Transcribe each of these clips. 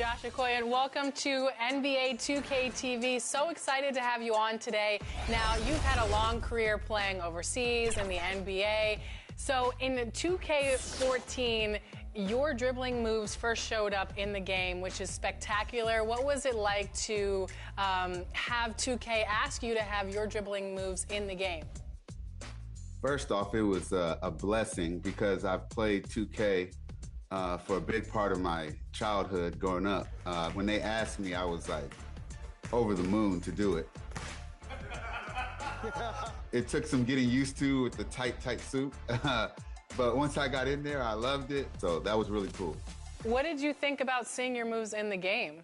Josh Okoye, and welcome to NBA 2K TV. So excited to have you on today. Now, you've had a long career playing overseas in the NBA. So in 2K14, your dribbling moves first showed up in the game, which is spectacular. What was it like to have 2K ask you to have your dribbling moves in the game? First off, it was a blessing because I've played 2K for a big part of my childhood growing up. When they asked me, I was like over the moon to do it. It took some getting used to with the tight suit. But once I got in there, I loved it. So that was really cool. What did you think about seeing your moves in the game?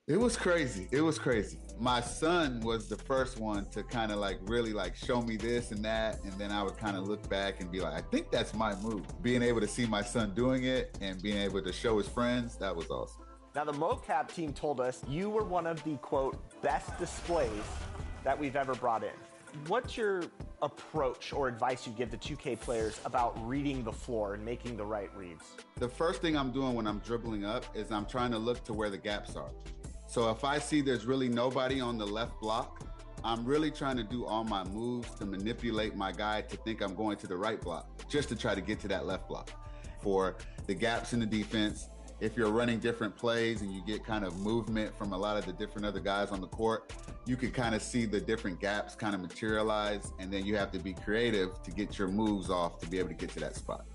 It was crazy. It was crazy. My son was the first one to kind of really show me this and that. And then I would kind of look back and be like, I think that's my move. Being able to see my son doing it and being able to show his friends, that was awesome. Now, the mocap team told us you were one of the, quote, best displays that we've ever brought in. What's your approach or advice you give the 2K players about reading the floor and making the right reads? The first thing I'm doing when I'm dribbling up is I'm trying to look to where the gaps are. So if I see there's really nobody on the left block, I'm really trying to do all my moves to manipulate my guy to think I'm going to the right block, just to try to get to that left block. For the gaps in the defense, if you're running different plays and you get kind of movement from a lot of the different other guys on the court, you can kind of see the different gaps kind of materialize, and then you have to be creative to get your moves off to be able to get to that spot.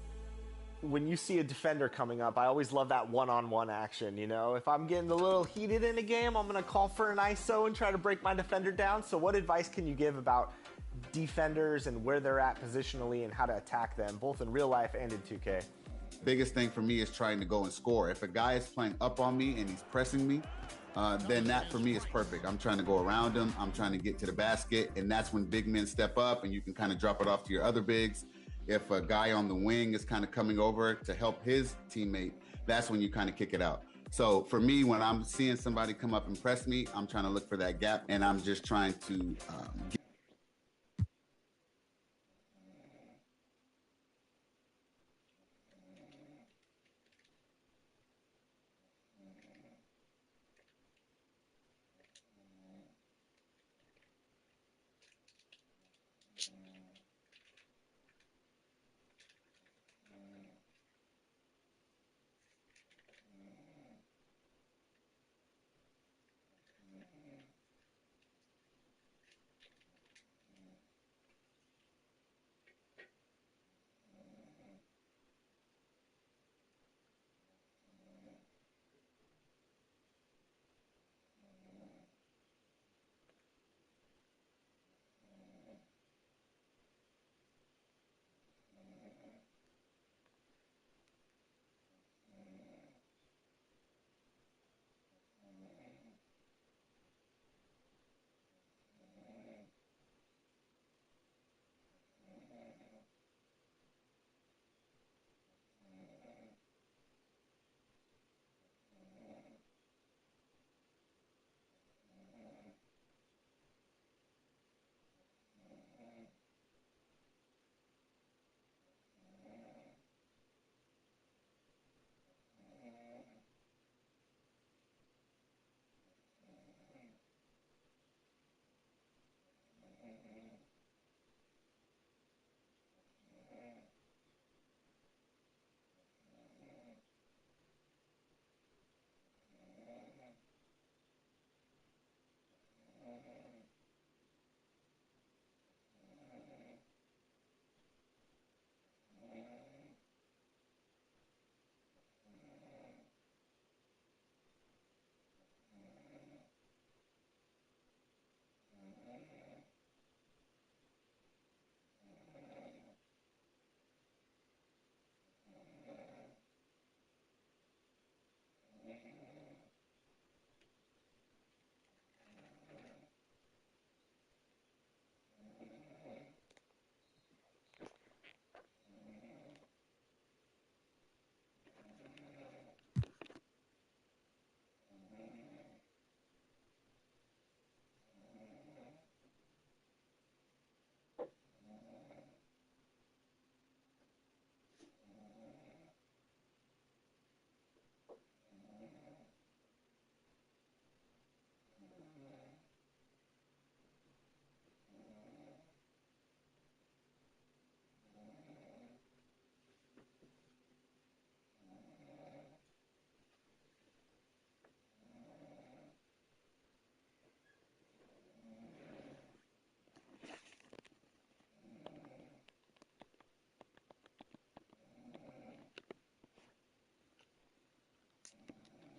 When you see a defender coming up, I always love that one-on-one action, you know? If I'm getting a little heated in a game, I'm going to call for an ISO and try to break my defender down. So what advice can you give about defenders and where they're at positionally and how to attack them, both in real life and in 2K? Biggest thing for me is trying to go and score. If a guy is playing up on me and he's pressing me, then that for me is perfect. I'm trying to go around him. I'm trying to get to the basket, and that's when big men step up and you can kind of drop it off to your other bigs. If a guy on the wing is kind of coming over to help his teammate, that's when you kind of kick it out. So for me, when I'm seeing somebody come up and press me, I'm trying to look for that gap, and I'm just trying to get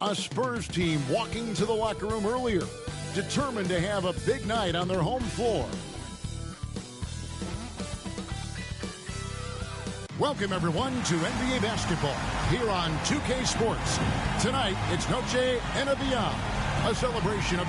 A Spurs team walking to the locker room earlier, determined to have a big night on their home floor. Welcome, everyone, to NBA basketball here on 2K Sports. Tonight, it's Noche en Avia, a celebration of...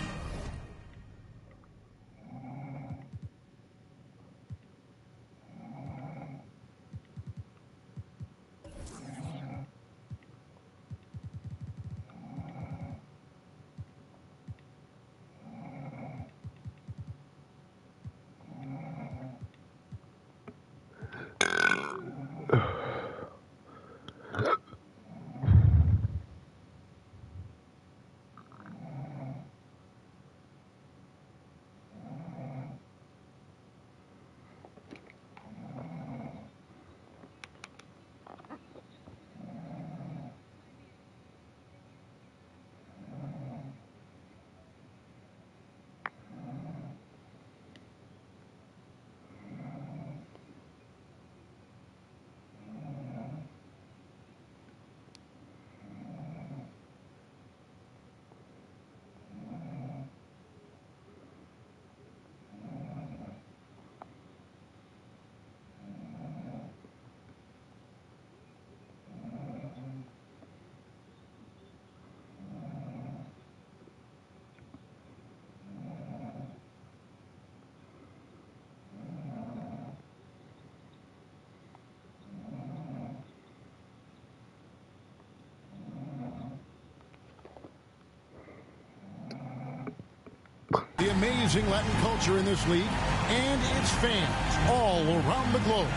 The amazing Latin culture in this league and its fans all around the globe.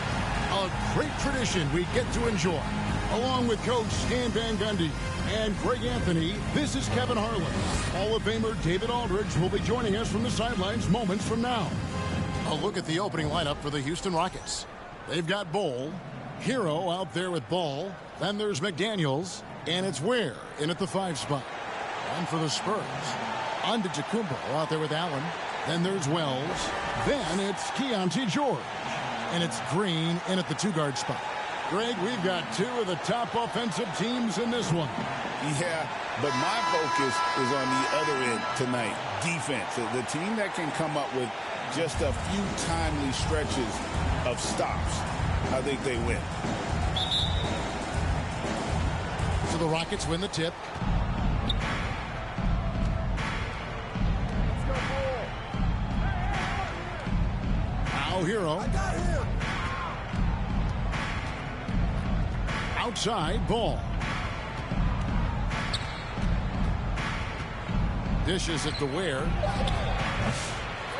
A great tradition we get to enjoy. Along with Coach Stan Van Gundy and Greg Anthony, this is Kevin Harlan. Hall of Famer David Aldridge will be joining us from the sidelines moments from now. A look at the opening lineup for the Houston Rockets. They've got Bol, Hero out there with Ball. Then there's McDaniels, and it's Ware in at the 5 spot. And for the Spurs, Antetokounmpo out there with Allen. Then there's Wells. Then it's Keontae George. And it's Green in at the 2-guard spot. Greg, we've got 2 of the top offensive teams in this one. Yeah, but my focus is on the other end tonight, defense. The team that can come up with just a few timely stretches of stops, I think they win. So the Rockets win the tip. Hero. Outside Ball. Dishes it to Ware.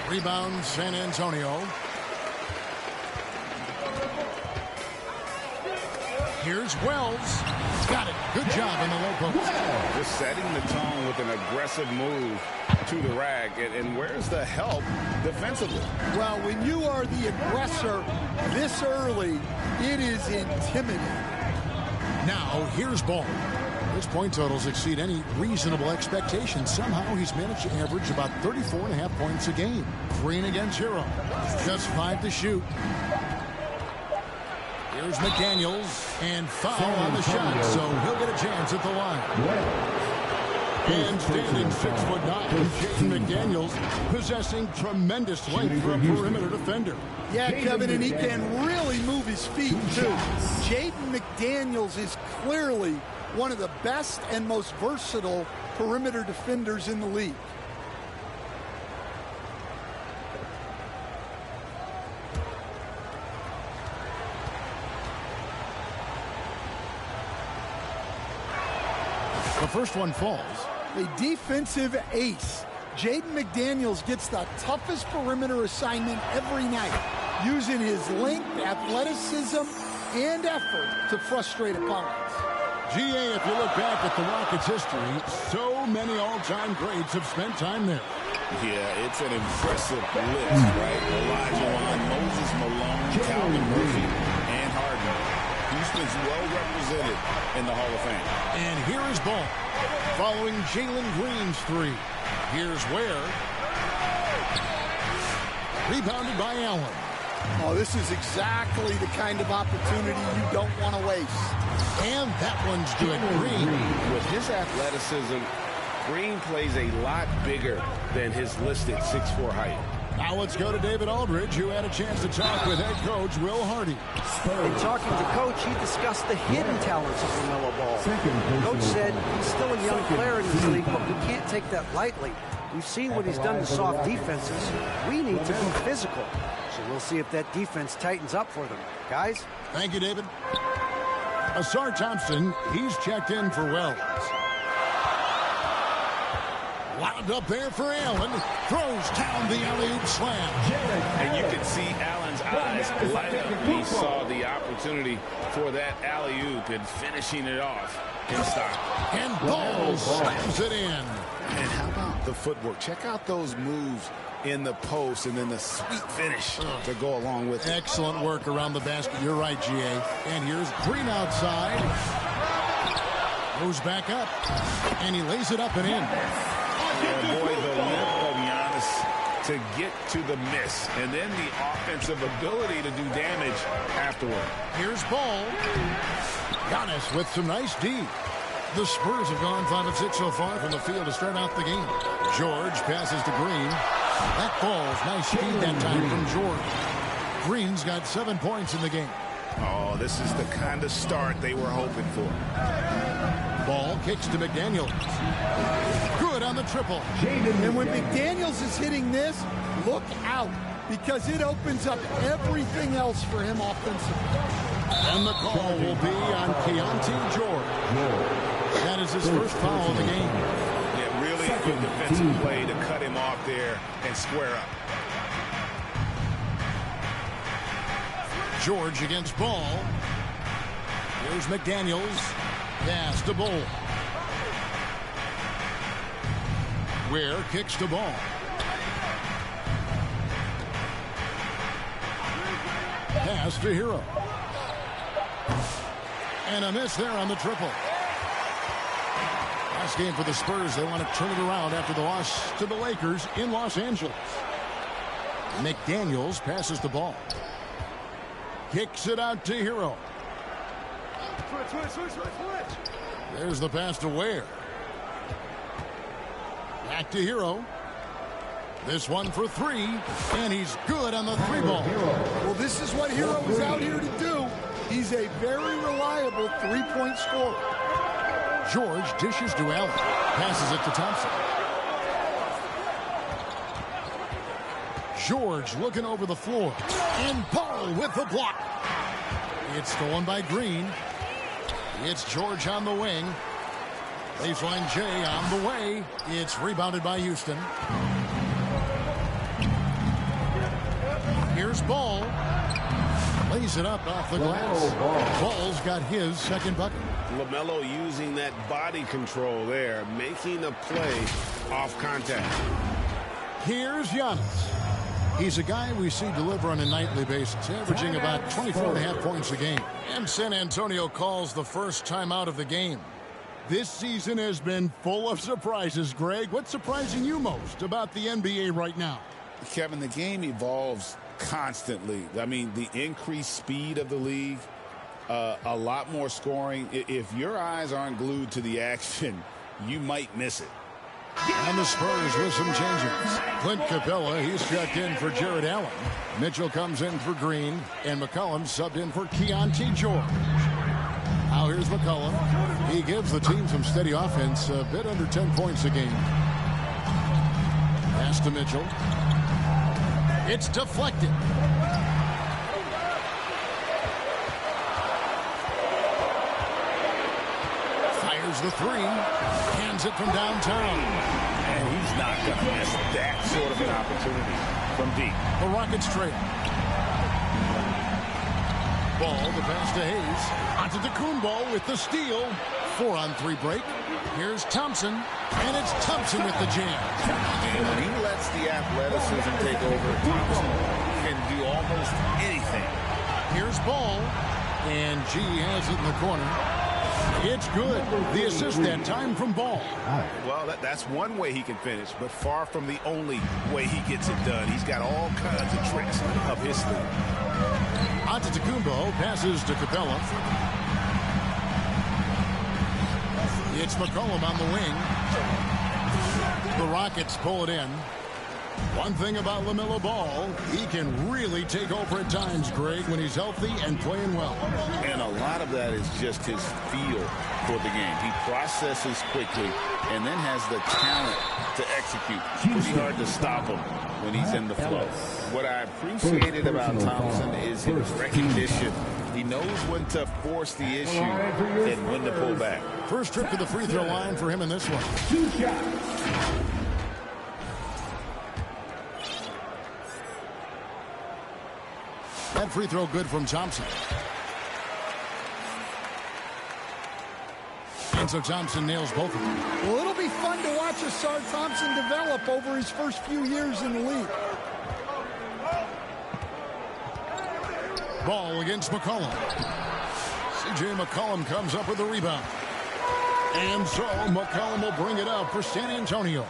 Rebound San Antonio. Here's Wells. Got it. Good job in the low post. Just setting the tone with an aggressive move to the rag. And where's the help defensively? Well, when you are the aggressor this early, it is intimidating. Now, here's Ball. His point totals exceed any reasonable expectations. Somehow, he's managed to average about 34.5 points a game. Green against Hero. Just 5 to shoot. Here's McDaniels, and foul on the shot, so he'll get a chance at the line. And standing 6'9", Jaden McDaniels, possessing tremendous length for a perimeter defender. Yeah, Kevin, and he can really move his feet, too. Jaden McDaniels is clearly one of the best and most versatile perimeter defenders in the league. The first one falls. A defensive ace. Jaden McDaniels gets the toughest perimeter assignment every night, using his length, athleticism, and effort to frustrate opponents. GA, if you look back at the Rockets' history, so many all-time greats have spent time there. Yeah, it's an impressive list, right? Elijah Wan, Moses Malone, Calvin Murphy, and Harden. Houston's well represented in the Hall of Fame. And here is Ball, following Jalen Green's 3. Here's Ware. Rebounded by Allen. Oh, this is exactly the kind of opportunity you don't want to waste. And that one's good. Green. With his athleticism, Green plays a lot bigger than his listed 6'4" height. Now let's go to David Aldridge, who had a chance to talk with head coach Will Hardy. In talking to Coach, he discussed the hidden talents of LaMelo Ball. Coach said he's still a young player in this league, but we can't take that lightly. We've seen what he's done to soft defenses. We need to be physical. So we'll see if that defense tightens up for them. Guys? Thank you, David. Asar Thompson, he's checked in for Wells. Wound up there for Allen. Throws down the alley-oop slam. And you can see Allen's eyes light up. He saw the opportunity for that alley-oop and finishing it off in style. And Ball slams it in. And how about the footwork? Check out those moves in the post and then the sweet finish to go along with it. Excellent work around the basket. You're right, GA. And here's Green outside. Goes back up. And he lays it up and in. And boy, the lip of Giannis to get to the miss. And then the offensive ability to do damage afterward. Here's Ball. Giannis with some nice D. The Spurs have gone 5 of 6 so far from the field to start out the game. George passes to Green. That ball's nice speed that time from George. Green's got 7 points in the game. Oh, this is the kind of start they were hoping for. Ball kicks to McDaniels. Good on the triple. And when McDaniels is hitting this, look out, because it opens up everything else for him offensively. And the call will be on Keontae George. That is his first foul of the game. Yeah, really good defensive play to cut him off there and square up. George against Ball. Here's McDaniels. Pass to Ball. Ware kicks to Ball. Pass to Hero. And a miss there on the triple. Last game for the Spurs. They want to turn it around after the loss to the Lakers in Los Angeles. McDaniels passes the ball. Kicks it out to Hero. There's the pass to Ware. Back to Hero. This one for 3, and he's good on the 3 ball. Well, this is what Hero is out here to do. He's a very reliable 3-point scorer. George dishes to Allen. Passes it to Thompson. George looking over the floor. And Ball with the block. It's stolen by Green. It's George on the wing. Baseline J on the way. It's rebounded by Houston. Here's Ball. Lays it up off the glass. Ball's got his second bucket. LaMelo using that body control there, making a play off contact. Here's Giannis. He's a guy we see deliver on a nightly basis, averaging about 24.5 points a game. And San Antonio calls the first timeout of the game. This season has been full of surprises, Greg. What's surprising you most about the NBA right now? Kevin, the game evolves constantly. I mean, the increased speed of the league, a lot more scoring. If your eyes aren't glued to the action, you might miss it. And the Spurs with some changes. Clint Capella, he's checked in for Jared Allen. Mitchell comes in for Green, and McCollum subbed in for Keontae George. Now here's McCollum. He gives the team some steady offense, a bit under 10 points a game. Pass to Mitchell. It's deflected. Fires the 3. Hands it from downtown. And he's not going to miss that sort of an opportunity from deep. The Rockets trail. Ball, the pass to Hayes. Onto Antone with the steal. 4-on-3 break. Here's Thompson. And it's Thompson with the jam. And when he lets the athleticism take over, Thompson can do almost anything. Here's Ball. And G has it in the corner. It's good. The assist that time from Ball. Well, that's one way he can finish, but far from the only way he gets it done. He's got all kinds of tricks up his sleeve. Antone passes to Capella. It's McCollum on the wing. The Rockets pull it in. One thing about LaMelo Ball, he can really take over at times, Greg, when he's healthy and playing well. And a lot of that is just his feel for the game. He processes quickly and then has the talent to execute. It's pretty hard to stop him when he's in the flow. What I appreciated about Thompson is his recognition. He knows when to force the issue and when to pull back. First trip to the free throw line for him in this one. That free throw good from Thompson. And so Thompson nails both of them. Well, it'll be fun to watch Asar Thompson develop over his first few years in the league. Ball against McCollum. C.J. McCollum comes up with the rebound. And so McCollum will bring it up for San Antonio.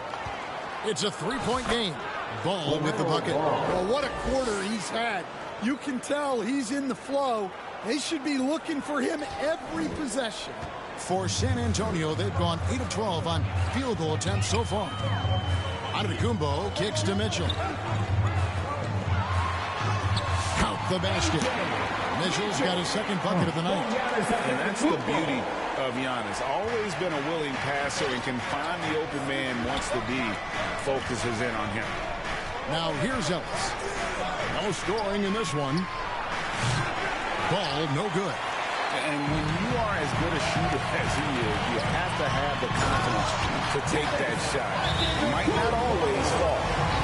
It's a three-point game. Ball with the bucket. Well, what a quarter he's had. You can tell he's in the flow. They should be looking for him every possession. For San Antonio, they've gone 8 of 12 on field goal attempts so far. Antone kicks to Mitchell. Count the basket. Mitchell's got his second bucket of the night. And that's the beauty of Giannis. Always been a willing passer and can find the open man once the D focuses in on him. Now here's Ellis. No scoring in this one. Ball no good. And when you are as good a shooter as he is, you have to have the confidence to take that shot. It might not always fall.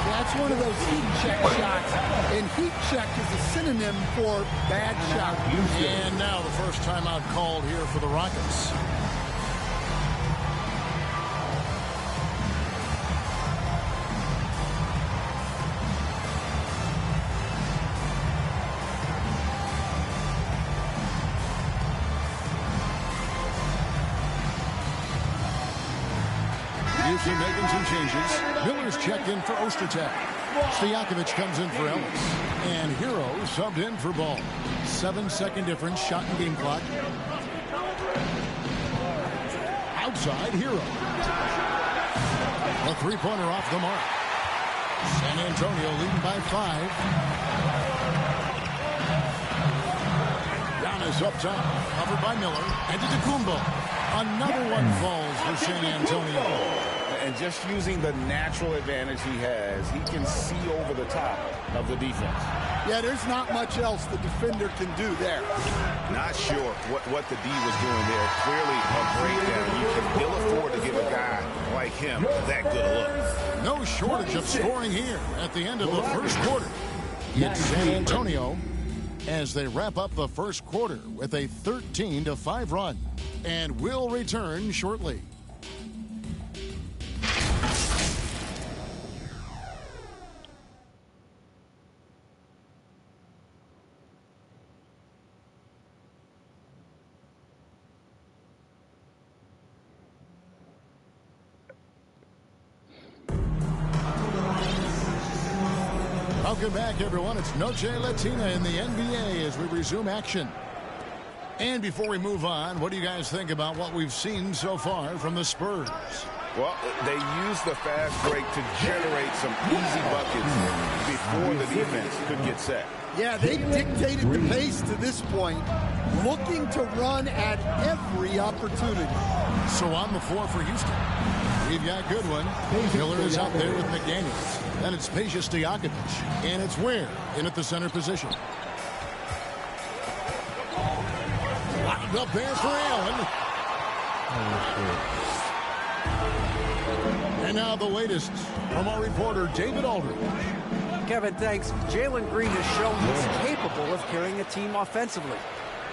That's one of those heat check shots. And heat check is a synonym for bad shot. And now the first timeout called here for the Rockets. Houston making some changes. Miller's checked in for Ostertag. Stojakovic comes in for Ellis. And Hero subbed in for Ball. 7-second difference, shot and game clock. Outside, Hero. A three-pointer off the mark. San Antonio leading by 5. Giannis up top, covered by Miller. And to Antetokounmpo. Another one falls for San Antonio. And just using the natural advantage he has, he can see over the top of the defense. Yeah, there's not much else the defender can do there. Not sure what the D was doing there. Clearly a breakdown. You can ill afford to give a guy like him that good a look. No shortage of scoring here at the end of the first quarter. It's San Antonio as they wrap up the first quarter with a 13-5 run. And we'll return shortly. Welcome back, everyone. It's Noche Latina in the NBA as we resume action. And before we move on, what do you guys think about what we've seen so far from the Spurs? Well, they used the fast break to generate some easy buckets before the defense could get set. Yeah, they dictated the pace to this point, looking to run at every opportunity. So on the floor for Houston, we've got Goodwin. Miller is out there with McDaniels. Then it's Stojakovic. And it's Ware in at the center position. Lined up there for Allen. And now the latest from our reporter, David Aldridge. Kevin, thanks. Jalen Green has shown he's capable of carrying a team offensively.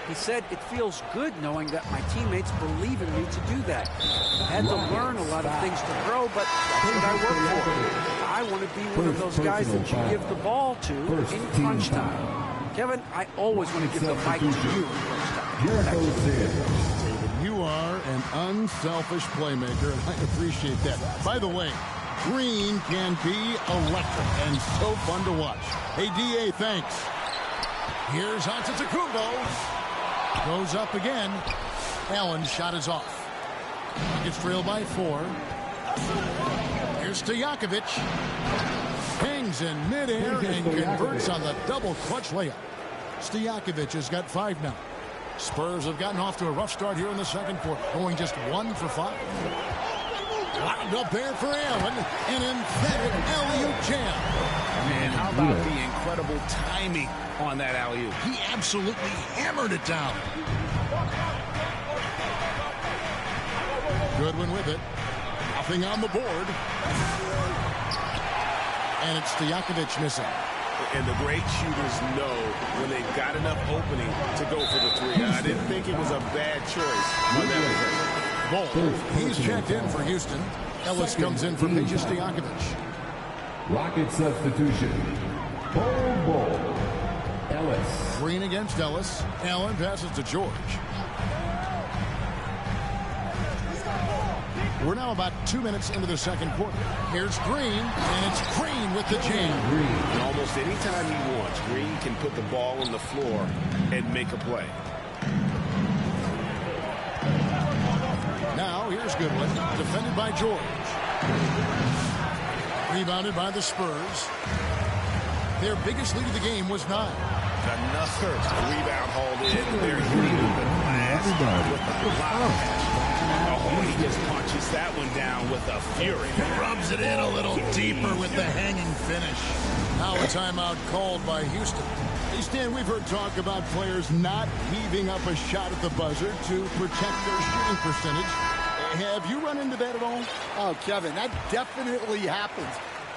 He said, it feels good knowing that my teammates believe in me to do that. I had to learn a lot of things to grow, but that's what I work for. I want to be one of those guys that you give the ball to in crunch time. Kevin, I always want to give the mic to you in crunch time. You are an unselfish playmaker, and I appreciate that. By the way, Green can be electric and so fun to watch. Hey, D.A., thanks. Here's Antetokounmpo. Goes up again. Allen's shot is off. Gets trailed by 4. Here's Stojakovic. Hangs in midair and converts on the double clutch layup. Stojakovic has got 5 now. Spurs have gotten off to a rough start here in the second quarter, going just 1 for 5. Wound up there for Allen, an emphatic alley-oop jam. Man, how about the incredible timing on that alley-oop? He absolutely hammered it down. Goodwin with it. Nothing on the board. And it's Stojakovic missing. And the great shooters know when they've got enough opening to go for the 3. I didn't think it was a bad choice on that possession. Ball. He's checked in for Houston. Ellis comes in for Peja Stojakovic. Rocket substitution. Ball. Ellis. Green against Ellis. Allen passes to George. We're now about 2 minutes into the second quarter. Here's Green, and it's Green with the jam. And almost any time he wants, Green can put the ball on the floor and make a play. Now, here's Goodwin, defended by George. Rebounded by the Spurs. Their biggest lead of the game was 9. Another rebound hauled in. They're hitting the glass with a lot of passion. Oh, he just punches that one down with a fury. Rubs it in a little deeper with the hanging finish. Now a timeout called by Houston. Hey, Stan, we've heard talk about players not heaving up a shot at the buzzer to protect their shooting percentage. Have you run into that at all? Oh, Kevin, that definitely happens.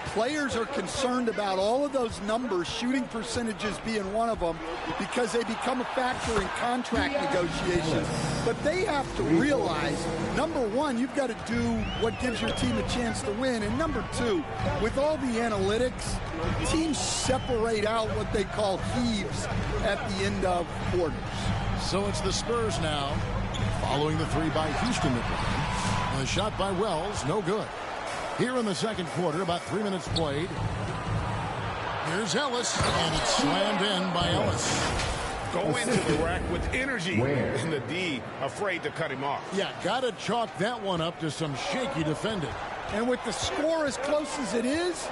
Players are concerned about all of those numbers, shooting percentages being one of them, because they become a factor in contract negotiations. But they have to realize, number one, you've got to do what gives your team a chance to win. And number two, with all the analytics, teams separate out what they call heaves at the end of quarters. So it's the Spurs now, following the 3 by Houston. A shot by Wells, no good. Here in the second quarter, about 3 minutes played. Here's Ellis, and it's slammed in by Ellis. Go into the rack with energy, and the D afraid to cut him off. Yeah, got to chalk that one up to some shaky defending. And with the score as close as it is,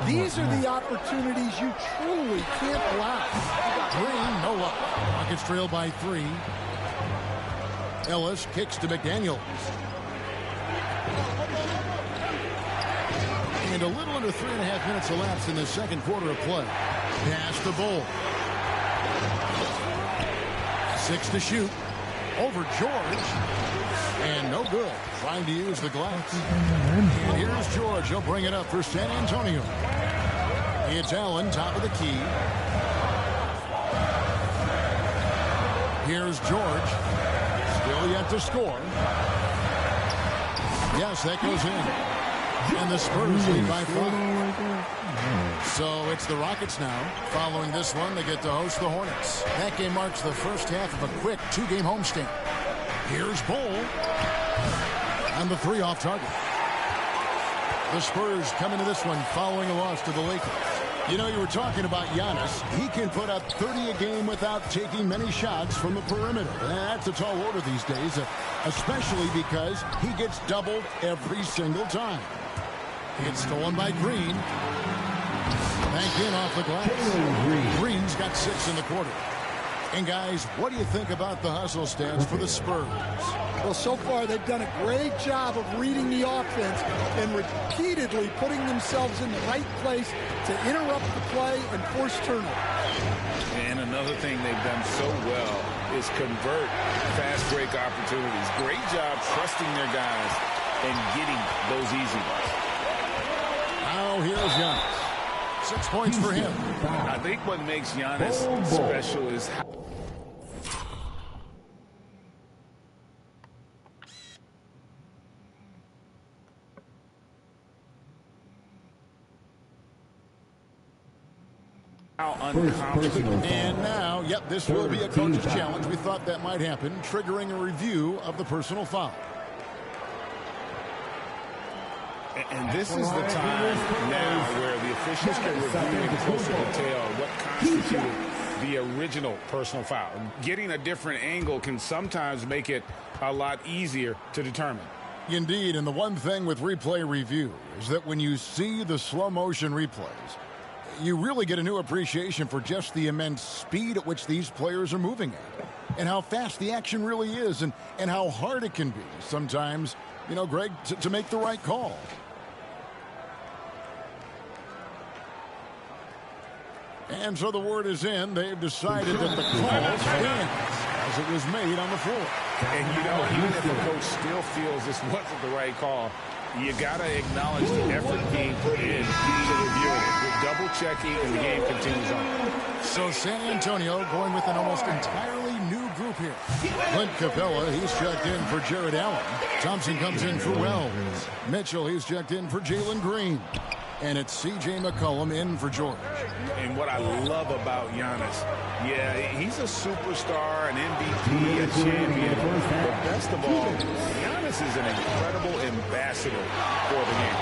these are the opportunities you truly can't allow. Green, no luck. Rockets trail by 3. Ellis kicks to McDaniels. And a little under 3.5 minutes elapsed in the second quarter of play. Pass to Bull. 6 to shoot. Over George. And no good. Trying to use the glass. And here's George. He'll bring it up for San Antonio. It's Allen, top of the key. Here's George. Still yet to score. Yes, that goes in. And the Spurs lead by 5. So it's the Rockets now. Following this one, they get to host the Hornets. That game marks the first half of a quick 2-game homestand. Here's Bull. And the 3 off target. The Spurs come into this one following a loss to the Lakers. You know, you were talking about Giannas. He can put up 30 a game without taking many shots from the perimeter. That's a tall order these days, especially because he gets doubled every single time. It's stolen by Green. Banked in off the glass. Green's got 6 in the quarter. And guys, what do you think about the hustle stats for the Spurs? Well, so far they've done a great job of reading the offense and repeatedly putting themselves in the right place to interrupt the play and force turnover. And another thing they've done so well is convert fast break opportunities. Great job trusting their guys and getting those easy ones. Now here's Giannis. 6 points for him. I think what makes Giannis special is how unconfident. And now, yep, this will be a coach's challenge. We thought that might happen, triggering a review of the personal foul. And this is the time now where the officials can review in closer detail what constituted the original personal foul. Getting a different angle can sometimes make it a lot easier to determine. Indeed, and the one thing with replay review is that when you see the slow motion replays, you really get a new appreciation for just the immense speed at which these players are moving at, and how fast the action really is, and how hard it can be sometimes, you know, Greg, to make the right call. And so the word is in. They've decided that the call stands as it was made on the floor. And, you know, even if the coach still feels this wasn't the right call, you got to acknowledge the effort being put in to review it. We're double-checking, and the game continues on. So San Antonio going with an almost entirely new group here. Clint Capella, he's checked in for Jared Allen. Thompson comes in for Wells. Mitchell, he's checked in for Jalen Green. And it's C.J. McCollum in for George. And what I love about Giannis, yeah, he's a superstar, an MVP, a champion. But best of all, Giannis is an incredible ambassador for the game.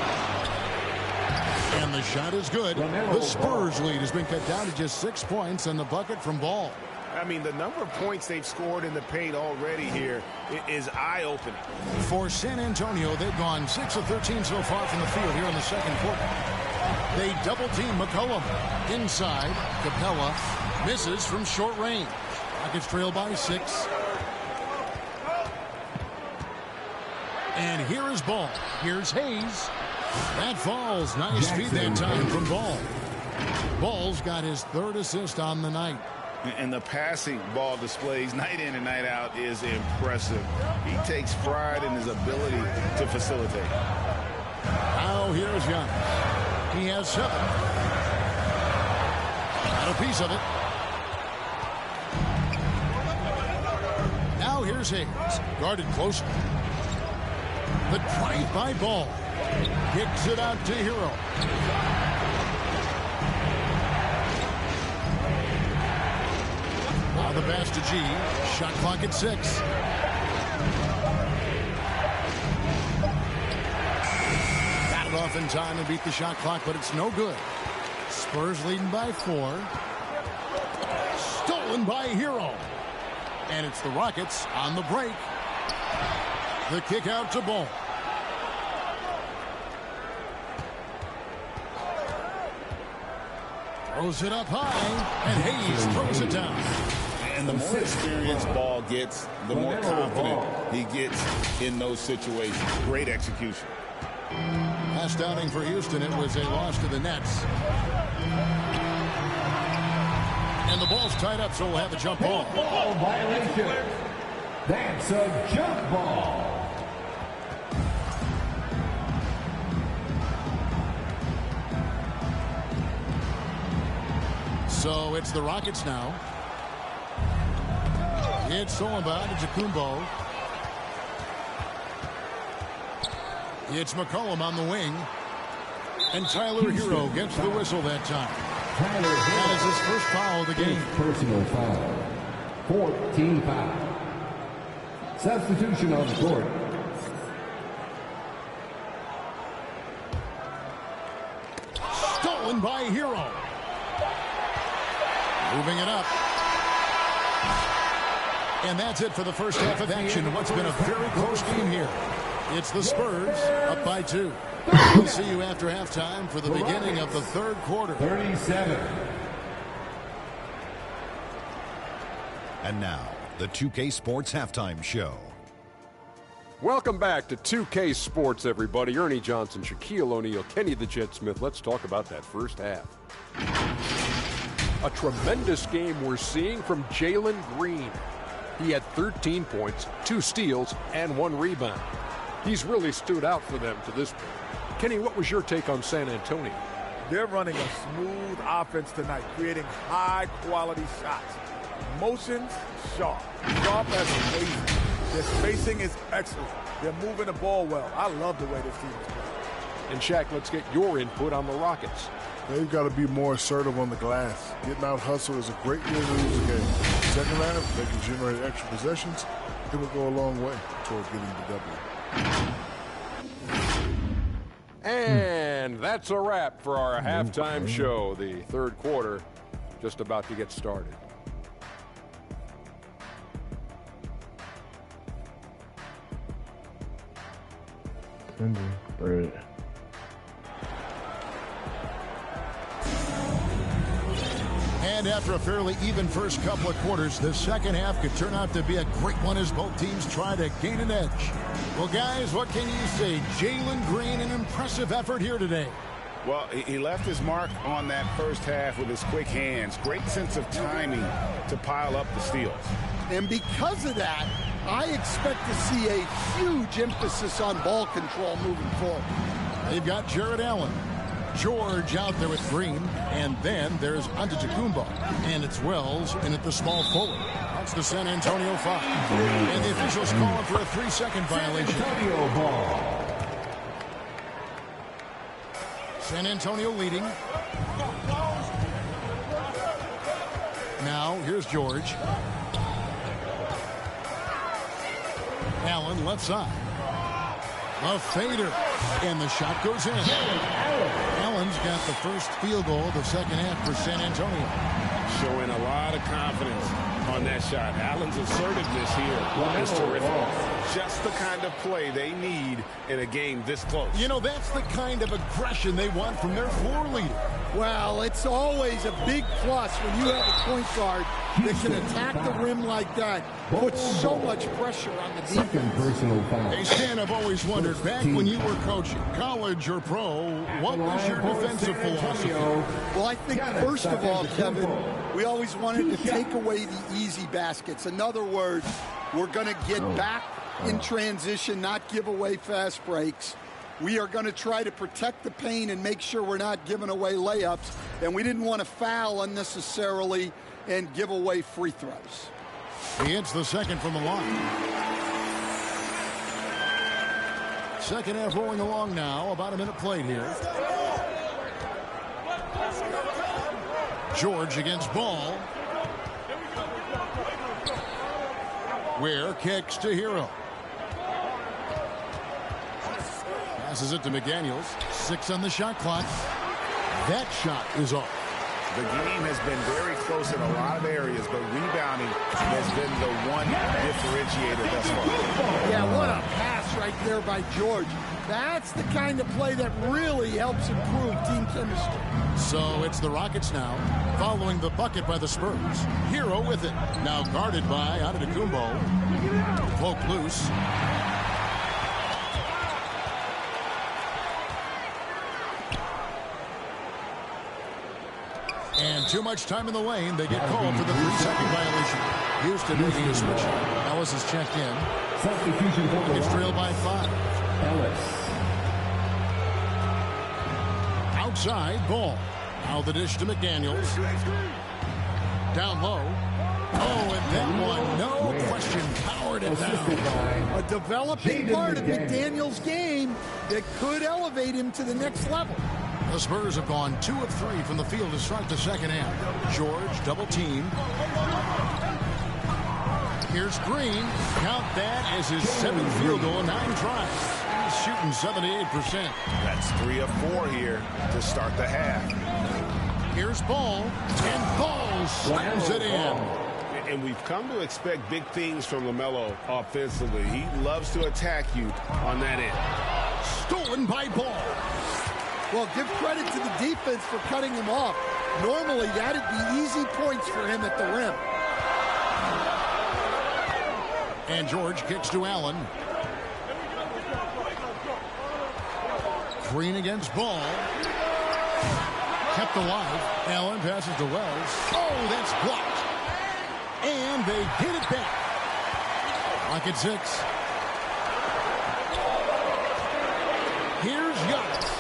And the shot is good. The Spurs lead has been cut down to just 6 points and the bucket from Ball. I mean, the number of points they've scored in the paint already here is eye-opening. For San Antonio, they've gone 6 of 13 so far from the field here in the second quarter. They double-team McCollum. Inside, Capella misses from short range. Rockets trail by 6. And here is Ball. Here's Hayes. That falls. Nice feed that time from Ball. Ball's got his 3rd assist on the night. And the passing Ball displays night in and night out is impressive. He takes pride in his ability to facilitate. Now here's Giannis. He has 7. Got a piece of it. Now here's Hayes. Guarded closer. The drive by Ball. Kicks it out to Hero. The pass to G. Shot clock at 6. Got it off in time and beat the shot clock, but it's no good. Spurs leading by 4. Stolen by Hero. And it's the Rockets on the break. The kick out to Ball. Throws it up high, and Hayes throws it down. And the more experienced Ball gets, the more confident he gets in those situations. Great execution. Last outing for Houston, it was a loss to the Nets. And the ball's tied up, so we'll have a jump ball. Ball violation. That's a jump ball. So it's the Rockets now. It's Solomon to Kumbo. It's McCollum on the wing. And Tyler Hero gets the whistle that time. That is his first foul of the game. Personal foul. 14 foul. Substitution on the court. Stolen by Hero. Moving it up. And that's it for the first half of action in what's been a very close game here. It's the Spurs up by 2. We'll see you after halftime for the beginning of the third quarter. 37. And now, the 2K Sports Halftime Show. Welcome back to 2K Sports, everybody. Ernie Johnson, Shaquille O'Neal, Kenny the Jet Smith. Let's talk about that first half. A tremendous game we're seeing from Jalen Green. He had 13 points, 2 steals, and 1 rebound. He's really stood out for them to this point. Kenny, what was your take on San Antonio? They're running a smooth offense tonight, creating high-quality shots. Motions, sharp. Sharp as amazing. Their spacing is excellent. They're moving the ball well. I love the way this team is playing. And Shaq, let's get your input on the Rockets. They've got to be more assertive on the glass. Getting out hustled is a great way to lose the game. Second half, they can generate extra possessions. It will go a long way toward getting the W. And that's a wrap for our halftime show. The third quarter just about to get started. Right. And after a fairly even first couple of quarters, the second half could turn out to be a great one as both teams try to gain an edge. Well, guys, what can you say? Jalen Green, an impressive effort here today. Well, he left his mark on that first half with his quick hands. Great sense of timing to pile up the steals. And because of that, I expect to see a huge emphasis on ball control moving forward. They've got Jared Allen. George out there with Green, and then there's Antone, and it's Wells in at the small forward. That's the San Antonio foul. And the officials calling for a 3-second violation. San Antonio leading. Now, here's George. Allen left side. A fader, and the shot goes in. Allen's got the first field goal of the second half for San Antonio. Showing a lot of confidence on that shot. Allen's assertiveness here is terrific. Just the kind of play they need in a game this close. You know, that's the kind of aggression they want from their floor leader. Well, it's always a big plus when you have a point guard that can attack the rim like that, put so much pressure on the defense. Hey, Stan, I've always wondered, back when you were coaching, college or pro, what was your defensive philosophy? Well, I think, first of all, Kevin, we always wanted to take away the easy baskets. In other words, we're going to get back in transition, not give away fast breaks. We are going to try to protect the paint and make sure we're not giving away layups. And we didn't want to foul unnecessarily and give away free throws. He hits the second from the line. Second half rolling along now. About a minute played here. George against Ball. Ware kicks to Hero. Passes it to McDaniels. 6 on the shot clock. That shot is off. The game has been very close in a lot of areas, but rebounding has been the one differentiator thus far. Yeah, what a pass right there by George. That's the kind of play that really helps improve team chemistry. So it's the Rockets now, following the bucket by the Spurs. Hero with it. Now guarded by Antone. Poke loose. And too much time in the lane. They get called for the 3-second violation. Houston making a switch. Ellis is checked in. It's trailed by 5. Outside, Ball. Now the dish to McDaniels. Down low. Oh, and that one, no question, powered it down. A developing part of McDaniels' game that could elevate him to the next level. The Spurs have gone 2 of 3 from the field to start the second half. George double team. Here's Green. Count that as his 7th field goal in 9 tries. He's shooting 78%. That's 3 of 4 here to start the half. Here's Ball, and Ball slams it in. And we've come to expect big things from LaMelo offensively. He loves to attack you on that end. Stolen by Ball. Well, give credit to the defense for cutting him off. Normally, that'd be easy points for him at the rim. And George kicks to Allen. Green against Ball. Kept alive. Allen passes to Wells. Oh, that's blocked. And they get it back. Lock at 6. Here's Giannas.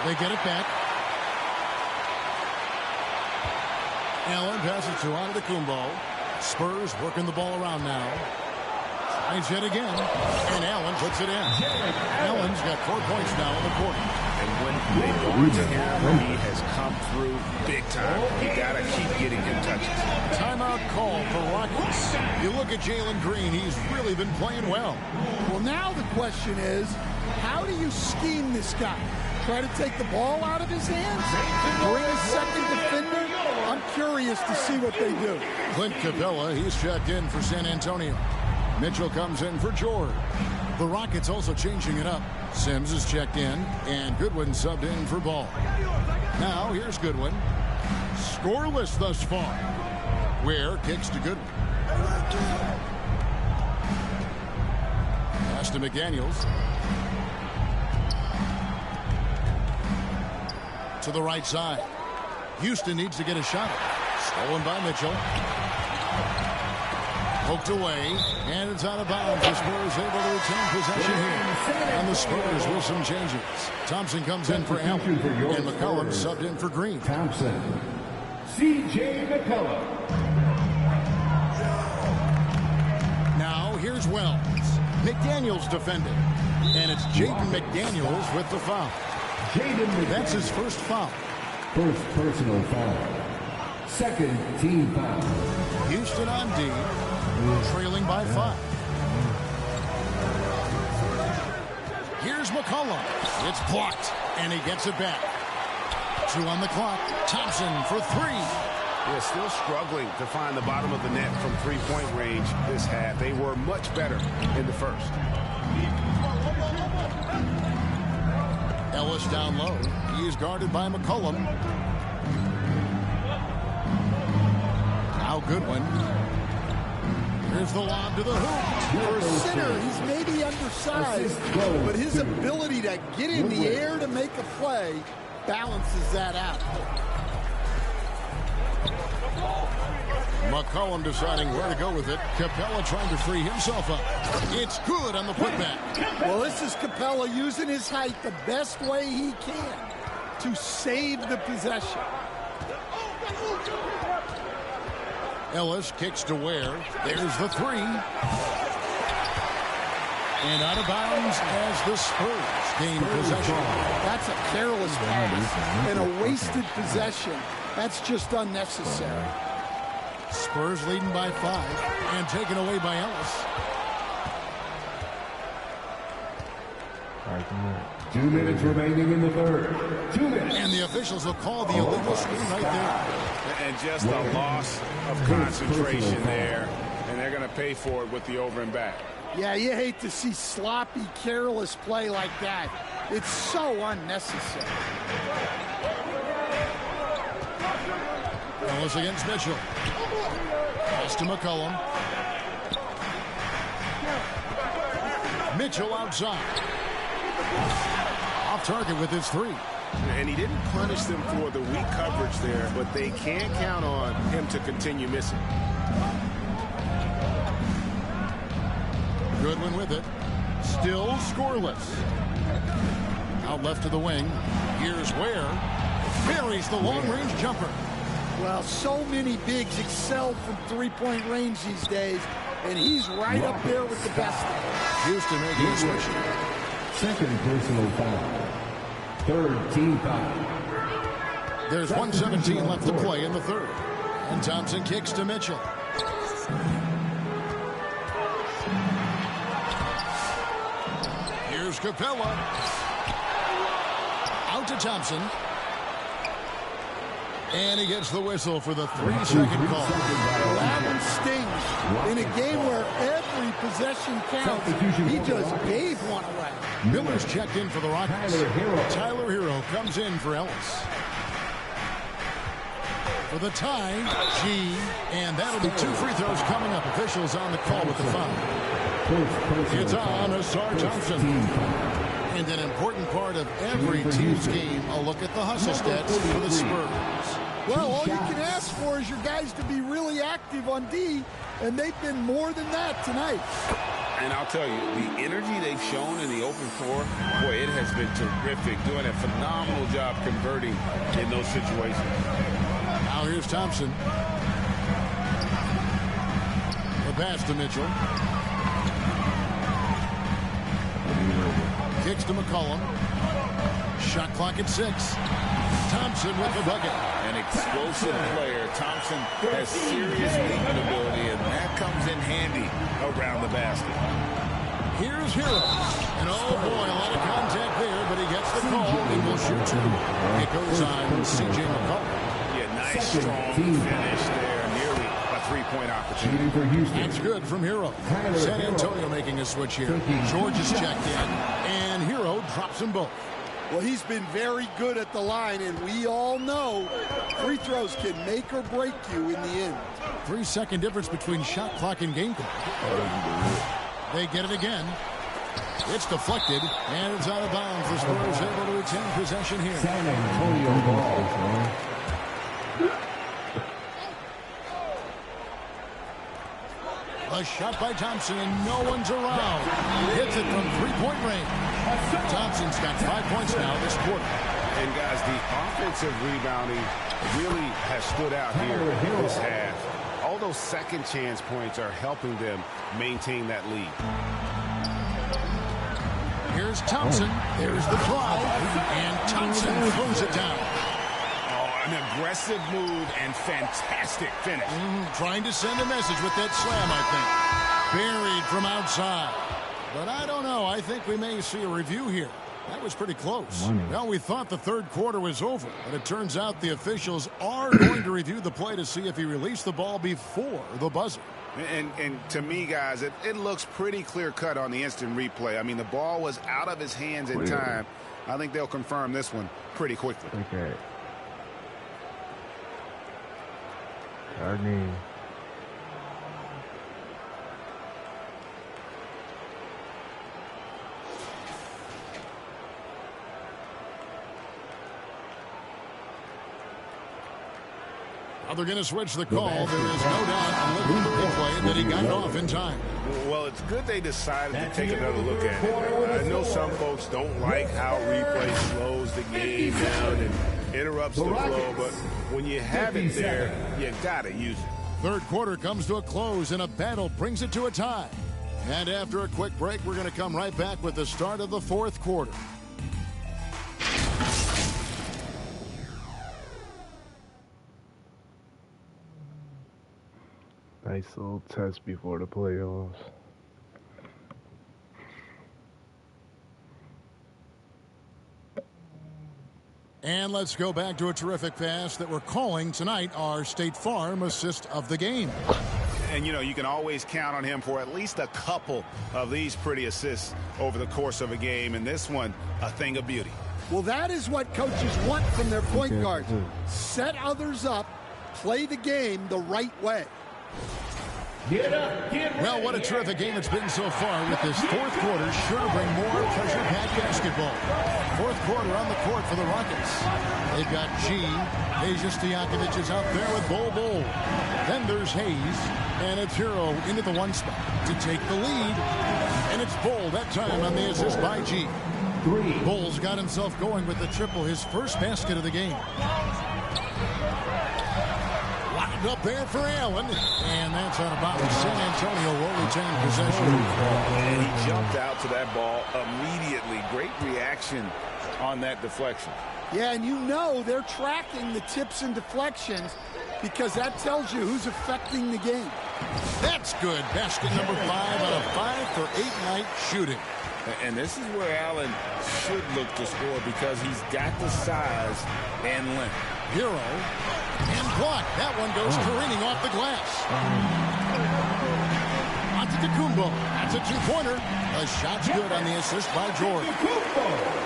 They get it back. Allen passes to Antone. Spurs working the ball around now. Tries yet again. And Allen puts it in. Allen's got 4 points now in the quarter. And when they've gone to him, he has come through big time. You got to keep getting him touches. Timeout call for Rockets. You look at Jalen Green, he's really been playing well. Well, now the question is, how do you scheme this guy? Try to take the ball out of his hands? Bring a second defender? I'm curious to see what they do. Clint Capella, he's checked in for San Antonio. Mitchell comes in for George. The Rockets also changing it up. Sims is checked in, and Goodwin subbed in for Ball. Now, here's Goodwin. Scoreless thus far. Ware kicks to Goodwin. Pass to McDaniels. To the right side. Houston needs to get a shot. Stolen by Mitchell. Poked away, and it's out of bounds. The Spurs able to retain possession here. And the Spurs with some changes. Thompson comes in for Allen, and McCollum subbed in for Green. Thompson. C.J. McCollum. Now here's Wells. McDaniels defended. And it's Jaden McDaniels with the foul. That's his first foul. First personal foul. Second team foul. Houston on D, trailing by 5. Here's McCollum. It's blocked, and he gets it back. 2 on the clock. Thompson for 3. Yeah, still struggling to find the bottom of the net from three-point range this half. They were much better in the first. Ellis down low. He is guarded by McCollum. Now Goodwin. Here's the lob to the hoop. For a center, he's maybe undersized, but his ability to get in the air to make a play balances that out. McCollum deciding where to go with it. Capella trying to free himself up. It's good on the putback. Well, this is Capella using his height the best way he can to save the possession. Ellis kicks to Ware. There's the 3. And out of bounds as the Spurs gain possession. That's a careless pass and a wasted possession. That's just unnecessary. Spurs leading by 5 and taken away by Ellis. 2 minutes remaining in the third. 2 minutes. And the officials will call the illegal screen right there. And just a loss of concentration there. And they're going to pay for it with the over and back. Yeah, you hate to see sloppy, careless play like that. It's so unnecessary. Ellis against Mitchell. Pass to McCollum. Mitchell outside. Off target with his 3. And he didn't punish them for the weak coverage there, but they can't count on him to continue missing. Goodwin with it. Still scoreless. Out left to the wing. Here's Ware. Buries the long-range jumper. Well, so many bigs excel from three-point range these days, and he's right up there with the best. Houston making a switch. Second personal foul. Third team foul. There's 1:17 left to play in the third. And Thompson kicks to Mitchell. Here's Capella. Out to Thompson. And he gets the whistle for the 3-second call. Well, that one stings. In a game where every possession counts, he just gave one away. Miller's checked in for the Rockets. Tyler Hero comes in for Ellis. For the tie, and that'll be 2 free throws coming up. Officials on the call with the foul. It's on Asar Thompson. And an important part of every team's game, a look at the hustle stats for the Spurs. Well, all you can ask for is your guys to be really active on D, and they've been more than that tonight. And I'll tell you, the energy they've shown in the open floor, boy, it has been terrific. Doing a phenomenal job converting in those situations. Now here's Thompson. The pass to Mitchell. Kicks to McCollum. Shot clock at 6. Thompson with the bucket. An explosive player. Thompson has serious movement ability, and that comes in handy around the basket. Here's Hero. And oh boy, a lot of contact there, but he gets the call and will shoot 2. It goes on C.J. McCollum. Yeah, nice strong finish there. Nearly a three-point opportunity. That's good from Hero. San Antonio making a switch here. George is checked in, and Hero drops them both. Well, he's been very good at the line, and we all know free throws can make or break you in the end. 3-second difference between shot clock and game clock. They get it again. It's deflected, and it's out of bounds. The Spurs able to retain possession here. San Antonio ball. A shot by Thompson, and no one's around. Hits it from three-point range. Thompson's got 5 points now this quarter. And, guys, the offensive rebounding really has stood out here this half. All those second-chance points are helping them maintain that lead. Here's Thompson. There's the drive, and Thompson throws it down. An aggressive move and fantastic finish. Trying to send a message with that slam, I think. Buried from outside. But I don't know. I think we may see a review here. That was pretty close. Well, we thought the third quarter was over, but it turns out the officials are going to review the play to see if he released the ball before the buzzer. And to me, guys, it looks pretty clear-cut on the instant replay. I mean, the ball was out of his hands in time. I think they'll confirm this one pretty quickly. Okay. RNL. Now they're going to switch the call. There is no doubt, looking at the replay, that he got it off in time. Well, it's good they decided to take another look at it. I know some folks don't like how replay slows the game down and interrupts the flow, but when you have it there, you got to use it. Third quarter comes to a close, and a battle brings it to a tie. And after a quick break, we're going to come right back with the start of the fourth quarter. Nice little test before the playoffs. And let's go back to a terrific pass that we're calling tonight our State Farm assist of the game. And, you know, you can always count on him for at least a couple of these pretty assists over the course of a game. And this one, a thing of beauty. Well, that is what coaches want from their point guards. Set others up, play the game the right way. Well, what a terrific game it's been so far, with this fourth quarter sure to bring more pressure-packed basketball. Fourth quarter on the court for the Rockets. They've got G. Stojakovic is out there with Bol. Then there's Hayes, and it's Hero into the one spot to take the lead. And it's Bol that time on the assist by G. Bol's got himself going with the triple, his first basket of the game. Locked up there for Allen, and that's out of bounds. San Antonio will retain possession. And he jumped out to that ball immediately. Great reaction on that deflection. Yeah, and you know they're tracking the tips and deflections because that tells you who's affecting the game. That's good. Basket number 5 out of 5 for 8-night shooting. And this is where Allen should look to score because he's got the size and length. Hero and block. That one goes careening off the glass. Antetokounmpo. That's a two-pointer. The shot's good on the assist by George.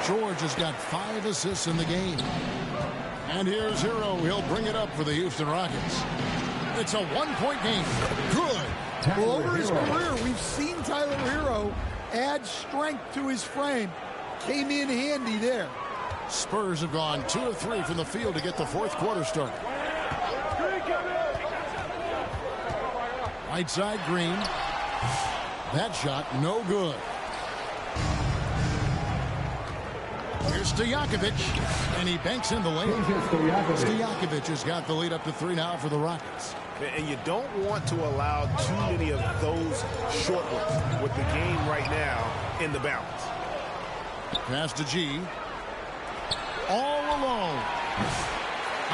George has got 5 assists in the game. And here's Hero. He'll bring it up for the Houston Rockets. It's a one-point game. Good. Well, over his career, we've seen Tyler Hero add strength to his frame. Came in handy there. Spurs have gone 2 of 3 from the field to get the fourth quarter started. Right side, Green. That shot, no good. Here's Stojakovic, and he banks in the lane. Stojakovic has got the lead up to 3 now for the Rockets. And you don't want to allow too many of those short ones with the game right now in the balance. Pass to G. All alone.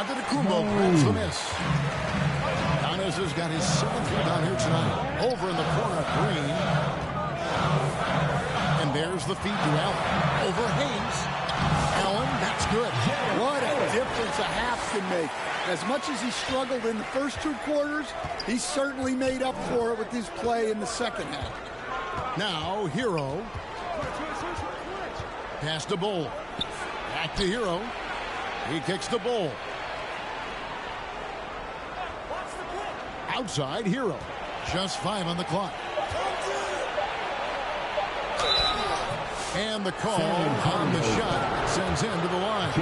Antetokounmpo grabs the miss. Giannas has got his 7th rebound here tonight. Over in the corner, Green. And there's the feed to Allen. Over Hayes. Allen, that's good. What a difference difference a half can make. As much as he struggled in the first 2 quarters, he certainly made up for it with his play in the second half. Now, Hero. Pass to Bull. Back to Hero. He kicks the Bull. Outside, Hero. Just 5 on the clock. And the call on the shot sends him to the line.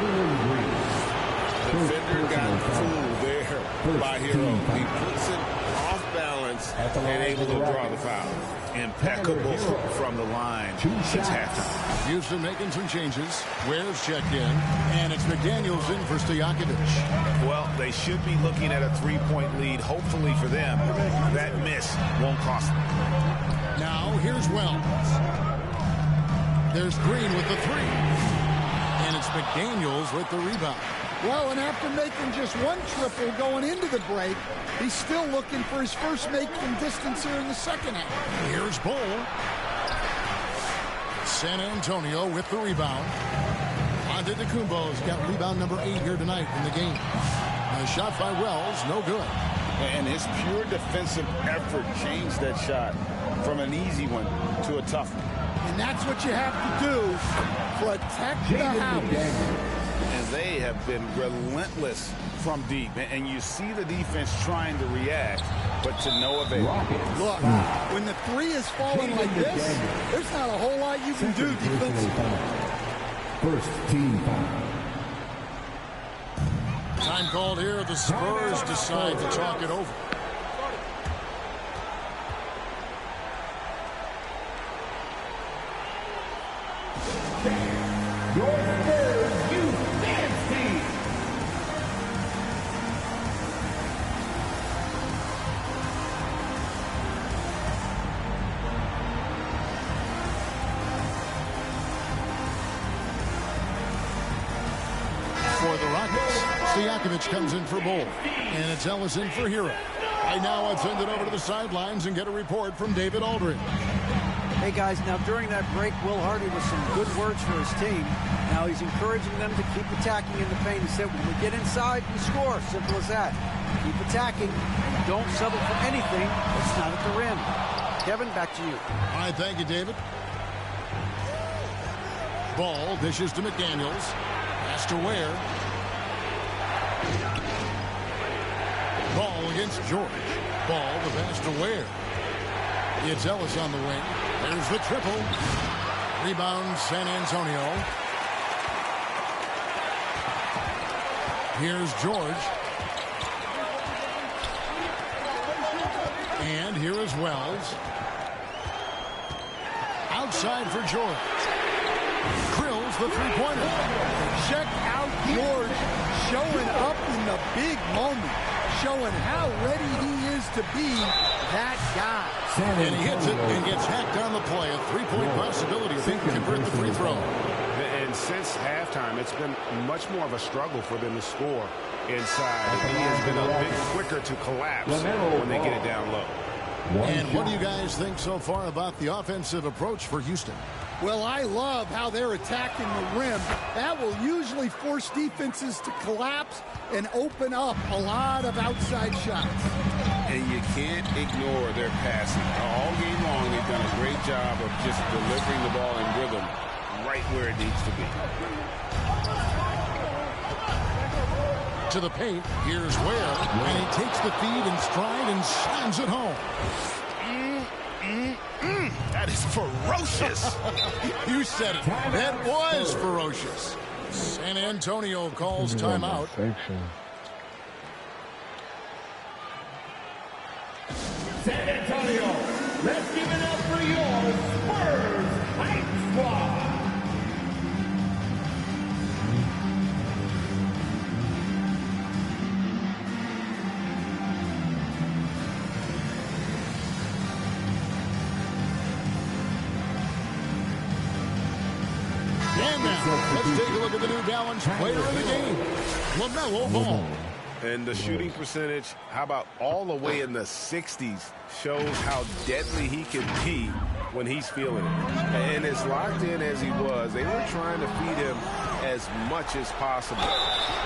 Defender got fooled there by Hero. He puts it off balance and able to draw the foul. Impeccable from the line since halftime. Houston making some changes. Ware's checked in, and it's McDaniels in for Stojakovic. Well, they should be looking at a 3-point lead. Hopefully for them, that miss won't cost them. Now, here's Wells. There's Green with the 3. And it's McDaniels with the rebound. Well, and after making just 1 triple going into the break, he's still looking for his first make from distance here in the second half. Here's Bull. San Antonio with the rebound. Antetokounmpo's got rebound number 8 here tonight in the game. A shot by Wells, no good. And his pure defensive effort changed that shot from an easy one to a tough one. And that's what you have to do. Protect the house. And they have been relentless from deep. And you see the defense trying to react, but to no avail. Look, when the 3 is falling like this, there's not a whole lot you can do defensively. First team foul. Time called here. The Spurs decide to talk it over. Your Spurs Youth Dance Team. For the Rockets, Stojakovic comes in for Bull, and it's Ellis in for Hero. Right now, I'll send it over to the sidelines and get a report from David Aldridge. Hey guys, now during that break, Will Hardy with some good words for his team. Now he's encouraging them to keep attacking in the paint. He said, when we get inside, we score. Simple as that. Keep attacking. Don't settle for anything that's not at the rim. Kevin, back to you. All right, thank you, David. Ball dishes to McDaniels. Pass to Ware. Ball against George. Ball the pass to Ware. It's Ellis on the wing. There's the triple. Rebound San Antonio. Here's George. And here is Wells. Outside for George. Drills the three-pointer. Check out George showing up in the big moment. Showing how ready he is to be that guy. And he hits it and gets hacked on the play. A 3-point possibility if he can convert the free throw. And since halftime, it's been much more of a struggle for them to score inside. He has been a bit quicker to collapse when they get it down low. And what do you guys think so far about the offensive approach for Houston? Well, I love how they're attacking the rim. That will usually force defenses to collapse and open up a lot of outside shots. And you can't ignore their passing. All game long, they've done a great job of just delivering the ball in rhythm right where it needs to be. To the paint, here's Ware, and he takes the feed in stride and slams it home. That is ferocious. You said it. That was ferocious. San Antonio calls timeout. San Antonio, let's give it up for your Spurs Hype Squad. And now, let's take a look at the New Balance player of the game, LaMelo Ball. And the shooting percentage, how about all the way in the 60s, shows how deadly he can be when he's feeling it. And as locked in as he was, they were trying to feed him as much as possible.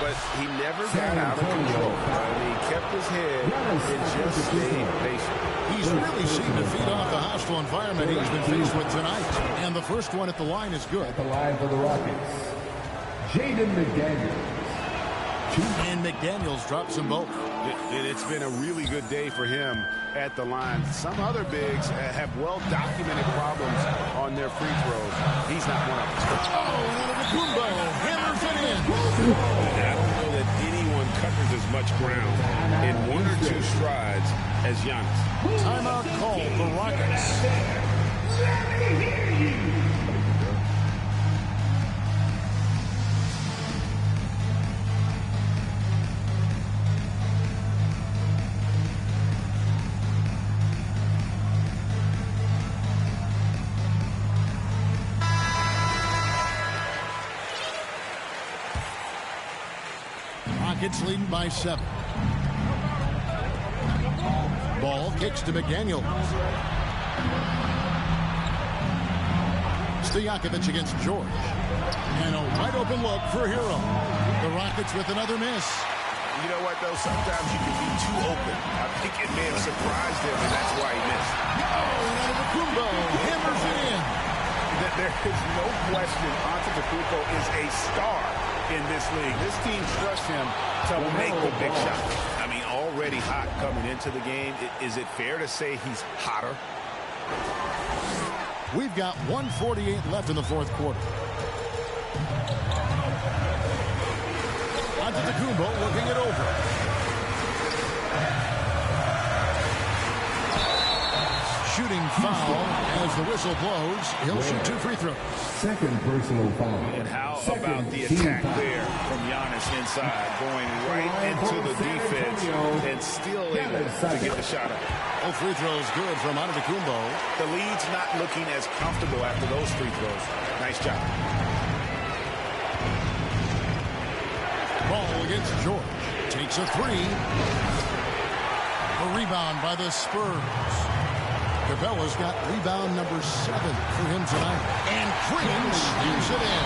But he never got out of control. He kept his head and just stayed patient. He's really seen to feed off the hostile environment he's been faced with tonight. And the first one at the line is good. At the line for the Rockets, Jaden McDaniels. And McDaniels drops them both. It's been a really good day for him at the line. Some other bigs have well-documented problems on their free throws. He's not one of them. Oh, Antone hammers it in. I don't know that anyone covers as much ground in 1 or 2 strides as Giannas. Timeout call for Rockets. Let me hear you. Rockets leading by 7. Ball kicks to McDaniels. Stojakovic against George. And a wide open look for Hero. The Rockets with another miss. You know what, though? Sometimes you can be too open. I think it may have surprised him, and that's why he missed. Antone hammers it in. There is no question Antone is a star in this league. This team trusts him to make the big shot. I mean, already hot coming into the game. Is it fair to say he's hotter? We've got 1:48 left in the fourth quarter. Antone looking it over. Shooting foul as the whistle blows. He'll shoot 2 free throws. Second personal foul. And how about the attack there from Giannas inside, going right into the defense and still able to get the shot up. All free throws good from Antone. The lead's not looking as comfortable after those free throws. Nice job. Ball against George. Takes a 3. A rebound by the Spurs. Cabela's got rebound number 7 for him tonight. And Green slams it in.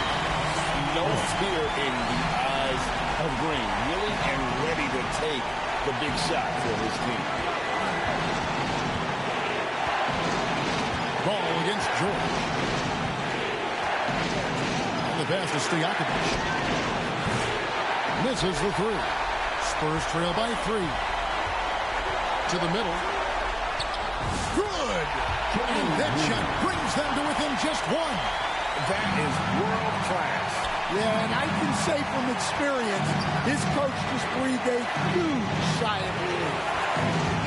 No fear in the eyes of Green. Willing and ready to take the big shot for his team. Ball against George. And the pass to Stojakovic. Misses the 3. Spurs trail by 3. To the middle. Good! And that shot brings them to within just 1. That is world class. Yeah, and I can say from experience, his coach just breathed a huge sigh of relief.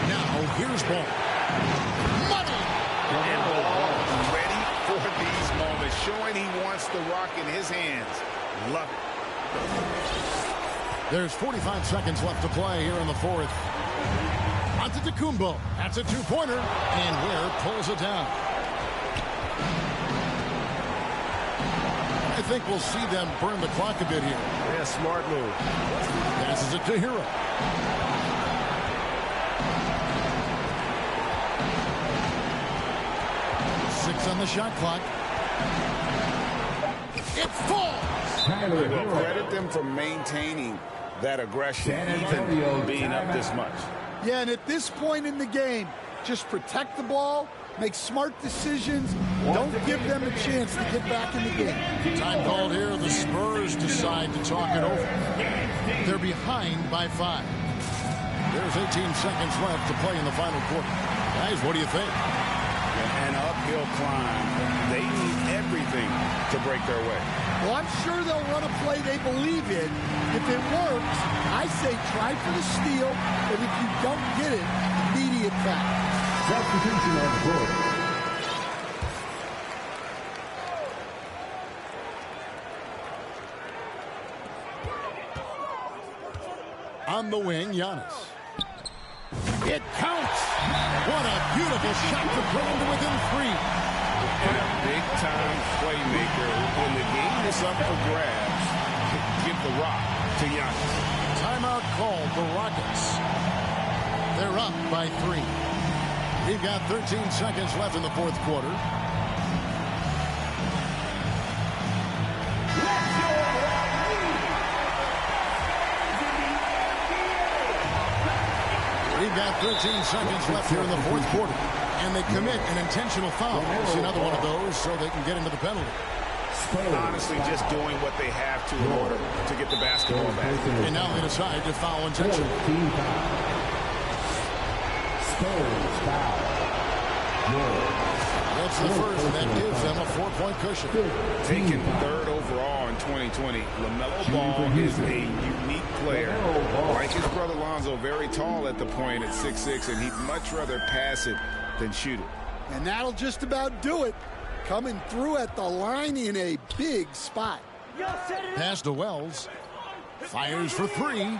Now, here's Ball. Money! And Ball ready for these moments, showing he wants the rock in his hands. Love it. There's 45 seconds left to play here in the fourth. Antone. That's a 2-pointer. And Ware pulls it down. I think we'll see them burn the clock a bit here. Yeah, smart move. Passes it to Hero. Six on the shot clock. It falls. Well, credit them for maintaining that aggression, even being up this much. Yeah, and at this point in the game, just protect the ball, make smart decisions, don't give them a chance to get back in the game. Time called here. The Spurs decide to talk it over. They're behind by 5. There's 18 seconds left to play in the final quarter. Guys, what do you think? An uphill climb. They need everything to break their way. Well, I'm sure they'll run a play they believe in. If it works, I say try for the steal, but if you don't get it, immediate foul. Substitution on the court. On the wing, Giannas. It counts! What a beautiful shot to bring him to within 3. And a big-time playmaker. When the game is up for grabs, give the rock to Giannis. Timeout called the Rockets. They're up by 3. We've got 13 seconds left in the fourth quarter. Let your They've got 13 seconds left here in the fourth quarter. And they commit an intentional foul. See another one of those so they can get into the penalty. Honestly, just doing what they have to in order to get the basketball back. And now they decide to foul intentionally. That's the first, and that gives them a 4-point cushion. Taken third overall in 2020, LaMelo Ball is a unique player. Like his brother Lonzo, very tall at the point at 6'6", and he'd much rather pass it than shoot it. And that'll just about do it. Coming through at the line in a big spot. Pass to Wells. Fires for three.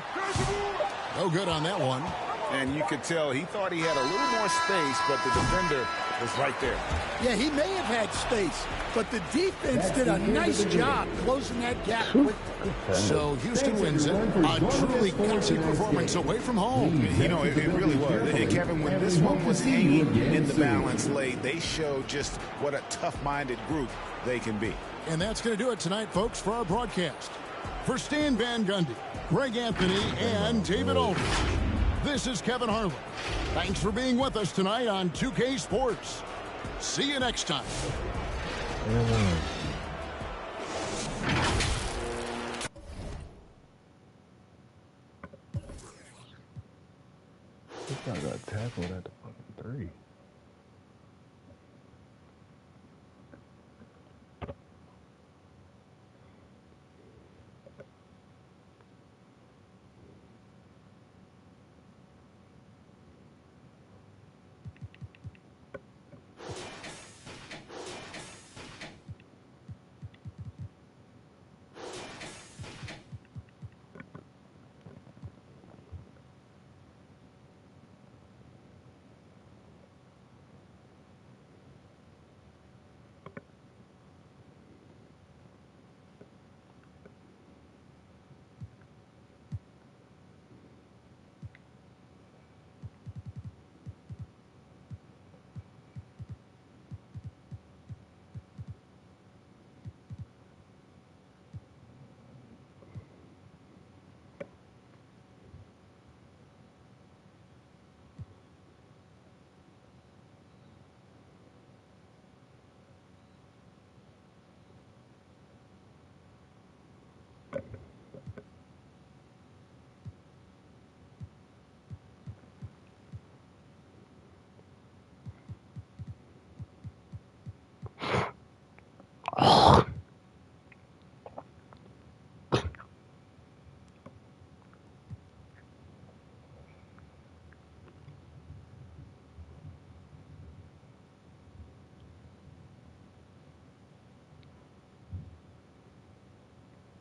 No good on that one. And you could tell he thought he had a little more space, but the defender was right there. Yeah, he may have had space, but the defense did a nice job closing that gap quickly. So Houston wins it. A truly gutsy performance away from home. You know, it really was. And Kevin, when this one was hanging in the balance late, they showed just what a tough-minded group they can be. And that's going to do it tonight, folks, for our broadcast. For Stan Van Gundy, Greg Anthony, and David Aldridge, this is Kevin Harlan. Thanks for being with us tonight on 2K Sports. See you next time. This guy got tackled at the fucking 3.